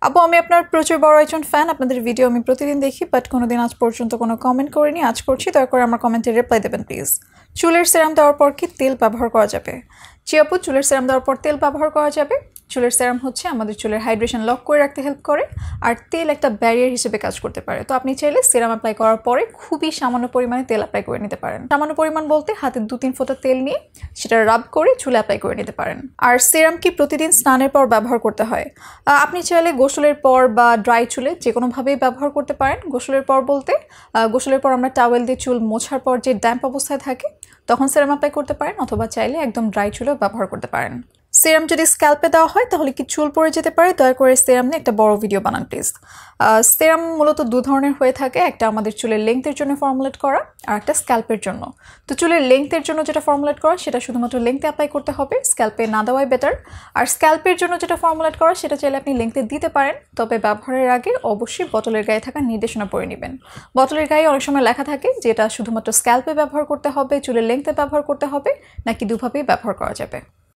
আপু আমি আপনার প্রচুর বড় একজন ফ্যান, আপনাদের ভিডিও আমি প্রতিদিন দেখি, বাট কোনোদিন আজ পর্যন্ত কোনো কমেন্ট করিনি, আজ করছি, দয়া করে আমার কমেন্টে রিপ্লাই দেবেন প্লিজ। চুলের সেরাম দেওয়ার পর কি তেল ব্যবহার করা যাবে? জি আপু, চুলের সেরাম দেওয়ার পর তেল ব্যবহার করা যাবে। চুলের সেরাম হচ্ছে আমাদের চুলের হাইড্রেশন লক করে রাখতে হেল্প করে, আর তেল একটা ব্যারিয়ার হিসেবে কাজ করতে পারে। তো আপনি চাইলে সেরাম অ্যাপ্লাই করার পরে খুবই সামান্য পরিমাণে তেল অ্যাপ্লাই করে নিতে পারেন। সামান্য পরিমাণ বলতে হাতে 2-3 ফোঁটা তেল নিয়ে সেটা রাব করে চুলে অ্যাপ্লাই করে নিতে পারেন। আর সেরাম কি প্রতিদিন স্নানের পর ব্যবহার করতে হয়? আপনি চাইলে গোসলের পর বা ড্রাই চুলে যে কোনোভাবেই ব্যবহার করতে পারেন। গোসলের পর বলতে গোসলের পর আমরা টাওয়েল দিয়ে চুল মোছার পর যে ড্যাম্প অবস্থায় থাকে তখন সেরাম অ্যাপ্লাই করতে পারেন, অথবা চাইলে একদম ড্রাই চুলেও ব্যবহার করতে পারেন। সেরাম যদি স্ক্যাল্পে দেওয়া হয় তাহলে কি চুল পড়ে যেতে পারে? দয়া করে সেরাম নিয়ে একটা বড় ভিডিও বানান প্লিজ। সেরাম মূলত 2 ধরনের হয়ে থাকে, একটা আমাদের চুলের লেংথের জন্য ফর্মুলেট করা আর একটা স্ক্যাল্পের জন্য। তো চুলের লেংথের জন্য যেটা ফর্মুলেট করা সেটা শুধুমাত্র লেংথে অ্যাপ্লাই করতে হবে, স্ক্যাল্পে না দেওয়াই বেটার। আর স্ক্যাল্পের জন্য যেটা ফর্মুলেট করা সেটা চাইলে আপনি লেংথে দিতে পারেন, তবে ব্যবহারের আগে অবশ্যই বোতলের গায়ে থাকা নির্দেশনা পড়ে নেবেন। বোতলের গায়ে অনেক সময় লেখা থাকে যে এটা শুধুমাত্র স্ক্যাল্পে ব্যবহার করতে হবে, চুলের লেংথে ব্যবহার করতে হবে, নাকি দুভাবেই ব্যবহার করা যাবে।